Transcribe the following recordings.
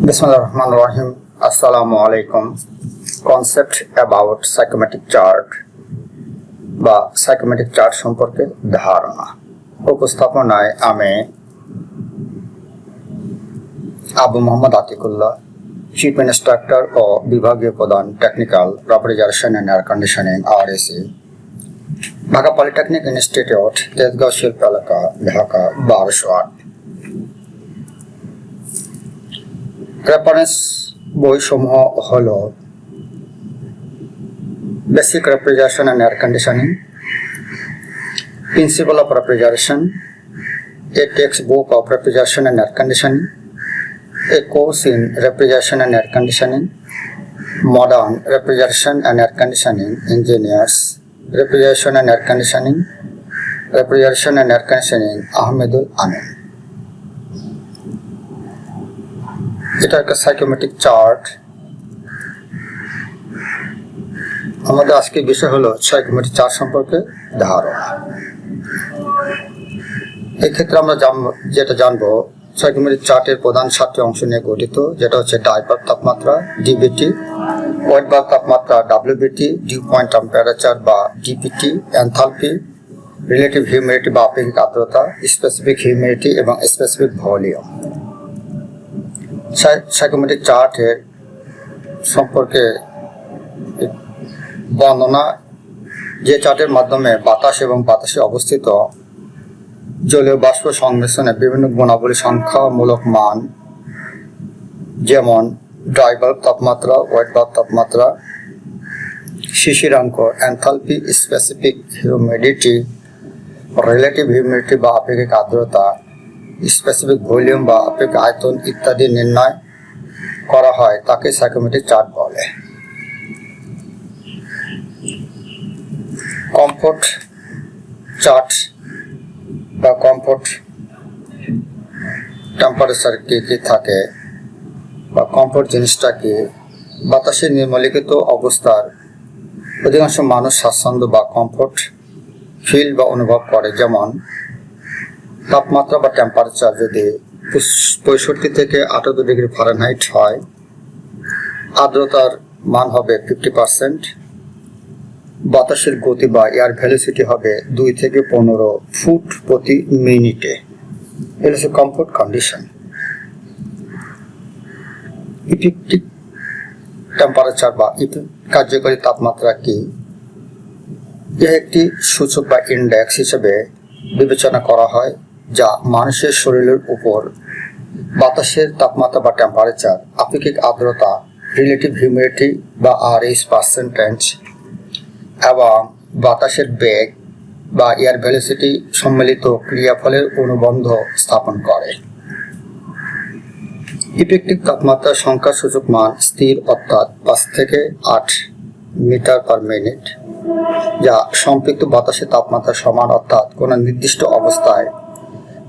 Bismillahirrahmanirrahim. Assalamu alaikum. Concept about psychometric chart বা psychometric chart সম্পর্কে ধারণা। উপস্থাপনায় আমি আবু মোহাম্মদ আতিকুল্লাহ, চিফ ইন্সট্রাক্টর ও বিভাগীয় প্রধান technical refrigeration and air conditioning RSE, Dhaka polytechnic institute, Tejgaon শিল্প এলাকা, ঢাকা 1208। রেফারেন্স বইসমূহ হল basic refrigeration and air conditioning, principal of refrigeration, a text book of refrigeration and air conditioning, a course in refrigeration and air conditioning, modern refrigeration and air conditioning engineers, refrigeration and air conditioning, Ahmedul Amin. এটা একটা psychometric chart. আমাদের আজকের বিষয় হলো psychometric chart সম্পর্কে ধারণা। এই ক্ষেত্রে আমরা যেটা জানবো, সাইকোমেট্রিক চার্টের প্রধান 7টি অংশ নিয়ে গঠিত, যেটা হচ্ছে ডাই বাল্ব তাপমাত্রা DBT, ওয়েট বাল্ব তাপমাত্রা WBT, ডিউ পয়েন্ট টেম্পারেচার বা DPT, এনথালপি, রিলেটিভ হিউমিডিটি বা আপেক্ষিক আর্দ্রতা, স্পেসিফিক হিউমিডিটি এবং স্পেসিফিক ভলিউম। সাইকোমেট্রিক চার্টের সম্পর্কে বর্ণনা, যে চার্টের মাধ্যমে বাতাস এবং বাতাসে অবস্থিত জলীয় বাষ্প সংমিশ্রণে বিভিন্ন গুণাবলী সংখ্যামূলক মান, যেমন ড্রাই বাল্ব তাপমাত্রা, ওয়েট বাল্ব তাপমাত্রা, শিশিরাঙ্ক, enthalpy, specific humidity, relative humidity বা আপেক্ষিক আর্দ্রতা, স্পেসিফিক ভলিউম বা আপেক্ষিক আয়তন ইত্যাদি নির্ণয় করা হয়, তাকে সাইকোমেট্রিক চার্ট বলে। কমফোর্ট চার্ট বা কমফোর্ট টেম্পারেচার কি কি থাকে বা কমফোর্ট জিনিসটা কি? বাতাসে নিম্নলিখিত অবস্থার অধিকাংশ মানুষ স্বাচ্ছন্দ্য বা কমফোর্ট ফিল বা অনুভব করে, যেমন তাপমাত্রা বা টেম্পারেচার যদি 65 থেকে 78 ডিগ্রি ফারেনহাইট হয়, আর্দ্রতার মান হবে 50%, বাতাসের গতি বা এয়ার ভেলোসিটি হবে 2 থেকে 15 ফুট প্রতি মিনিটে। এটা হচ্ছে কমফোর্ট কন্ডিশন। ইফেক্টিভ টেম্পারেচার বা কার্যকরী তাপমাত্রা কি? এর একটি সূচক বা ইন্ডেক্স হিসেবে বিবেচনা করা হয়, যা মানুষের শরীরের উপর বাতাসের তাপমাত্রা বা টেম্পারেচার, আপেক্ষিক আর্দ্রতা, রিলেটিভ হিউমিডিটি বা RH পার্সেন্টেজ এবং বাতাসের বেগ বা এয়ার ভেলোসিটি সম্মিলিত ক্রিয়াফলের অনুবন্ধ স্থাপন করে। ইফেক্টিভ তাপমাত্রার সংখ্যা সূচক মান স্থির, অর্থাৎ 5 থেকে 8 মিটার পার মিনিট, যা সম্পৃক্ত বাতাসের তাপমাত্রা সমান, অর্থাৎ কোনো নির্দিষ্ট অবস্থায়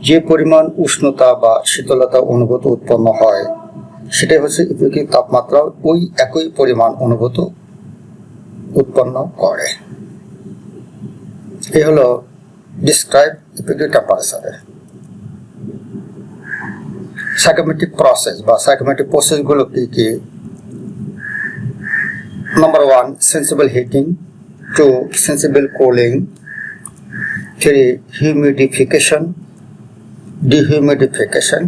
যে পরিমাণ উষ্ণতা বা শীতলতা অনুভূত উৎপন্ন হয়, সেটাই হচ্ছে ইফেক্টিভ তাপমাত্রা, ওই একই পরিমাণ অনুভূত উৎপন্ন করে। এই হলো ডিসক্রাইব ইফেক্টিভ টেম্পারেচারে। সাইকোমেট্রিক প্রসেস বা সাইকোমেট্রিক প্রসেসগুলো কি কি? Number 1, sensible heating, 2, sensible cooling, 3, humidification, dehumidification,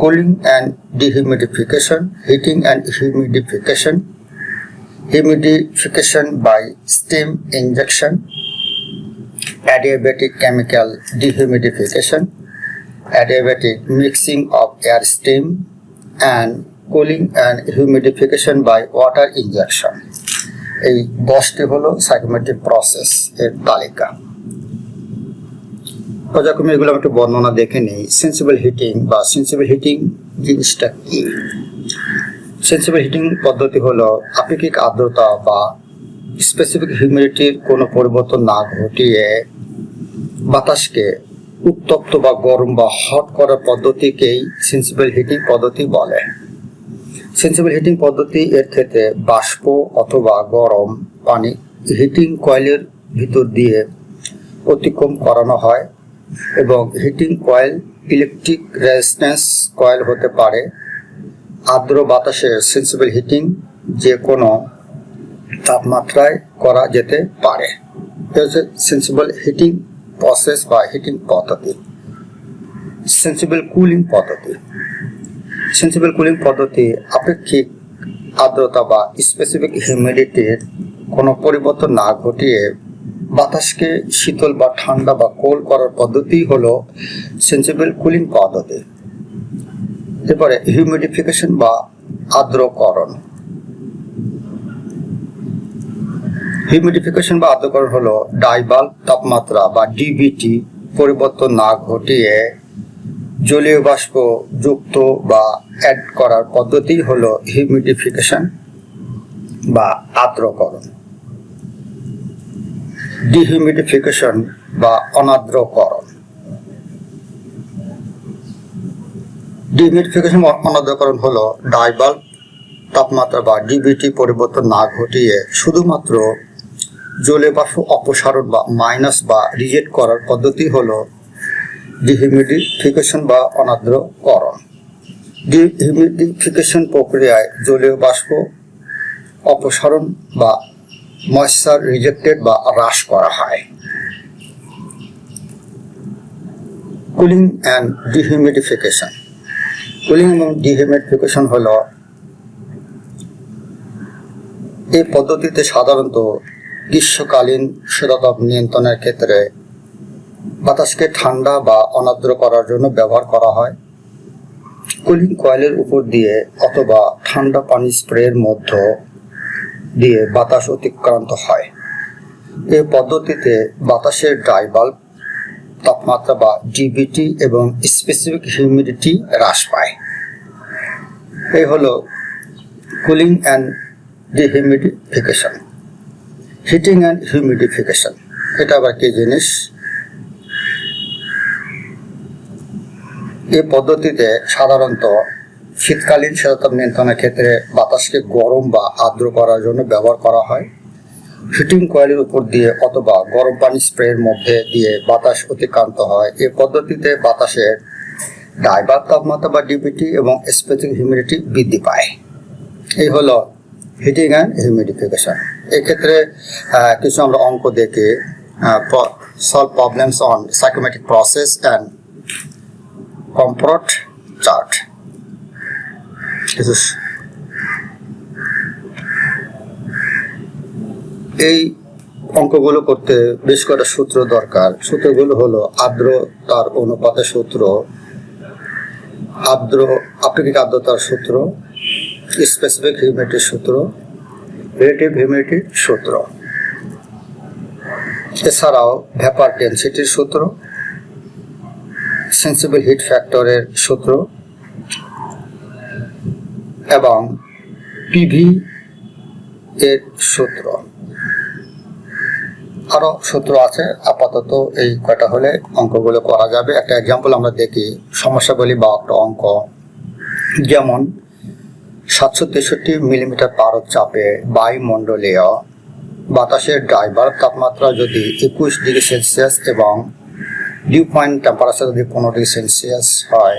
cooling and dehumidification, heating and humidification, humidification by steam injection, adiabatic chemical dehumidification, adiabatic mixing of air steam, and cooling and humidification by water injection. এই 10টি হলো psychometric process এর তালিকা। পর্যায়ক্রমে এগুলো একটু বর্ণনা দেখে নেই। সেন্সিবল হিটিং বা সেন্সিবল হিটিং জিনিসটা কি? সেন্সিবল হিটিং পদ্ধতি হলো আপেক্ষিক আর্দ্রতা বা স্পেসিফিক হিউমিডিটির কোনো পরিবর্তন না ঘটিয়ে বাতাসকে উত্তপ্ত বা গরম বা হট করার পদ্ধতিকেই সেন্সিবল হিটিং পদ্ধতি বলে। সেন্সিবল হিটিং পদ্ধতি এর ক্ষেত্রে বাষ্প অথবা গরম পানি হিটিং কয়েলের ভিতর দিয়ে অতিক্রম করানো হয় এবং heating coil electric resistance coil হতে পারে। আর্দ্র বাতাসের সেন্সিবল হিটিং যে কোনো তাপমাত্রায় করা যেতে পারে। এটা হচ্ছে সেন্সিবল হিটিং প্রসেস বা হিটিং পদ্ধতি। সেন্সিবল কুলিং পদ্ধতি। সেন্সিবল কুলিং পদ্ধতি আপেক্ষিক আর্দ্রতা বা স্পেসিফিক হিউমিডিটির কোনো পরিবর্তন না ঘটিয়ে বাতাসকে শীতল বা ঠান্ডা বা কোল্ড করার পদ্ধতি হলো সেন্সিবল কুলিং পদ্ধতি। এরপরে হিউমিডিফিকেশন বা আর্দ্রকরণ। হিউমিডিফিকেশন বা আর্দ্রকরণ হলো ডাইবাল্ব তাপমাত্রা বা ডিবিটি পরিবর্তন না ঘটিয়ে জলীয় বাষ্প যুক্ত বা অ্যাড করার পদ্ধতি হলো হিউমিডিফিকেশন বা আর্দ্রকরণ। ডিহিউমিডিফিকেশন বা অনার্দ্রকরণ। ডিহিউমিডিফিকেশন বা অনার্দ্রকরণ হলো ডাইবাল্ব তাপমাত্রা বা ডিবিটি পরিবর্তন না ঘটিয়ে শুধুমাত্র জলীয় বাষ্প অপসারণ বা মাইনাস বা রিজেক্ট করার পদ্ধতি হলো ডিহিউমিডিফিকেশন বা অনার্দ্রকরণ। ডিহিউমিডিফিকেশন প্রক্রিয়ায় জলীয় বাষ্প অপসারণ বা ময়েশ্চার রিজেক্টেড বা হ্রাস করা হয়। Cooling and dehumidification. কুলিং এবং ডিহিউমিডিফিকেশন হলো এই পদ্ধতিতে সাধারণত গ্রীষ্মকালীন শীতাতপ নিয়ন্ত্রণের ক্ষেত্রে বাতাসকে ঠান্ডা বা অনার্দ্র করার জন্য ব্যবহার করা হয়। কুলিং কয়েলের উপর দিয়ে অথবা ঠান্ডা পানি স্প্রের মধ্য দিয়ে বাতাস অতিক্রান্ত হয়। এই পদ্ধতিতে বাতাসের ডাইবাল্ব তাপমাত্রা বা ডিবিটি এবং স্পেসিফিক হিউমিডিটি হ্রাস পায়। এই হলো cooling and dehumidification. Heating and humidification এটা আবার কি জিনিস? এই পদ্ধতিতে সাধারণত শীতকালীন শীতাতপ নিয়ন্ত্রণের ক্ষেত্রে বাতাসকে গরম বা আর্দ্র করার জন্য ব্যবহার করা হয়। হিটিং কয়েলের উপর দিয়ে অথবা গরম পানি স্প্রের মধ্যে দিয়ে বাতাস অতিক্রান্ত হয়। এই পদ্ধতিতে বাতাসের ডাইবাল্ব তাপমাত্রা বা ডিবিটি এবং স্পেসিফিক হিউমিডিটি বৃদ্ধি পায়। এই হলো হিটিং অ্যান্ড হিউমিডিফিকেশন। এক্ষেত্রে কিছু আমরা অঙ্ক দেখে solve problems on cyclomatic process and comfort chart. এই অঙ্কগুলো করতে বেশ কয়েকটা সূত্র দরকার। সূত্রগুলো হলো আর্দ্রতার অনুপাতের সূত্র, আপেক্ষিক আর্দ্রতার সূত্র, স্পেসিফিক হিউমিডিটির সূত্র, রিলেটিভ হিউমিডিটির সূত্র, এছাড়াও ভ্যাপার ডেনসিটির সূত্র, সেন্সিবল হিট ফ্যাক্টরের সূত্র এবং পিভি এর সূত্র। আরো সূত্র আছে, আপাতত এই কয়টা হলে অঙ্কগুলো করা যাবে। একটা এক্সাম্পল আমরা দেখি, সমস্যাবলী বা একটা অঙ্ক। যেমন 763 মিলিমিটার পারদ চাপে বায়ুমণ্ডলীয় বাতাসের ডাইবাল্ব তাপমাত্রা যদি 21 ডিগ্রি সেলসিয়াস এবং ডিউ পয়েন্ট টেম্পারেচার যদি 15 ডিগ্রি সেলসিয়াস হয়,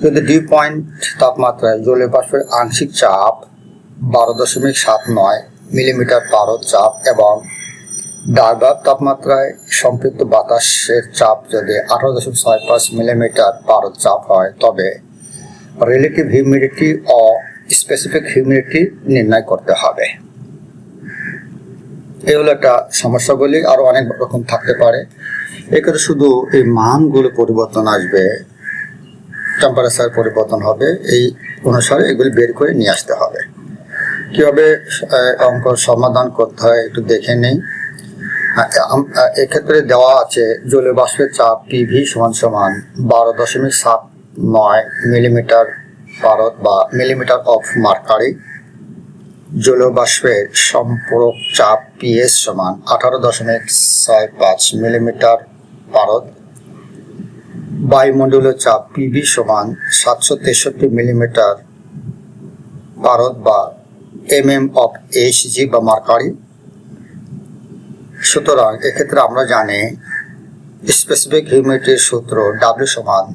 যদি ডিউ পয়েন্ট তাপমাত্রায় জলীয় বাষ্পের আংশিক চাপ 12.79 মিলিমিটার পারদ চাপ এবং ডাইবাল্ব তাপমাত্রায় সম্পৃক্ত বাতাসের চাপ যদি 18.65 মিলিমিটার পারদ চাপ হয়, তবে রিলেটিভ হিউমিডিটি ও স্পেসিফিক হিউমিডিটি নির্ণয় করতে হবে। এই হলো একটা সমস্যাগুলি। আরো অনেক রকম থাকতে পারে। এক্ষেত্রে শুধু এই মানগুলো পরিবর্তন আসবে, টেম্পারেচার পরিবর্তন হবে, এই অনুসারে এগুলি বের করে নিয়ে আসতে হবে। কিভাবে অঙ্ক সমাধান করতে হয় একটু দেখে নেই। এক্ষেত্রে দেওয়া আছে জলীয় বাষ্পের চাপ পিভি সমান 12.79 মিলিমিটার পারদ বা মিলিমিটার অফ মার্কারি। জলীয় বাষ্পের সম্পূরক চাপ পিএস সমান 18.65 মিলিমিটার পারদ। বায়ুমণ্ডলীয় চাপ পিভি সমান 763 মিলিমিটার পারদ বা এমএম অফ এইচজি বা মার্কারি। সুতরাং এক্ষেত্রে আমরা জানি স্পেসিফিক হিউমিডিটির সূত্র W সমান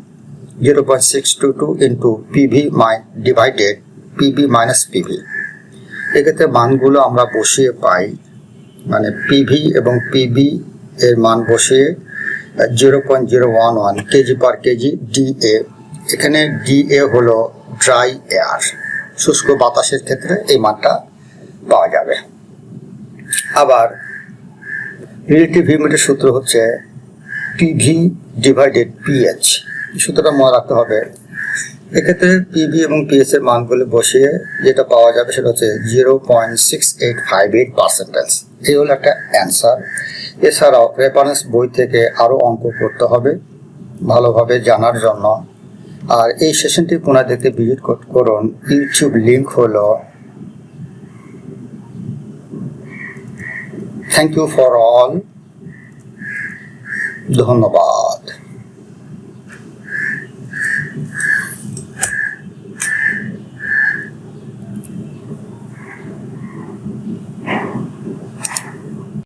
0.622 into PV divided PV minus PV। এক্ষেত্রে মানগুলো আমরা বসিয়ে পাই, মানে PV এবং PV এর মান বসিয়ে 0.011 কেজি পার কেজি DA। এখানে DA হলো ড্রাই এয়ার, শুষ্ক বাতাসের ক্ষেত্রে এই মানটা পাওয়া যাবে। আবার রিলেটিভ হিউমিডিটির সূত্র হচ্ছে PV ডিভাইডেড PH। সূত্রটা মনে রাখতে হবে। এক্ষেত্রে PV এবং PH এর মানগুলো বসিয়ে যেটা পাওয়া যাবে সেটা হচ্ছে 0.6858%। এই হলো একটা অ্যান্সার। এছাড়াও রেফারেন্স বই থেকে আরও অঙ্ক করতে হবে ভালোভাবে জানার জন্য। আর এই সেশনটি পুনরায় দেখতে ভিজিট করুন। ইউটিউব লিঙ্ক হলো। Thank you for all. ধন্যবাদ।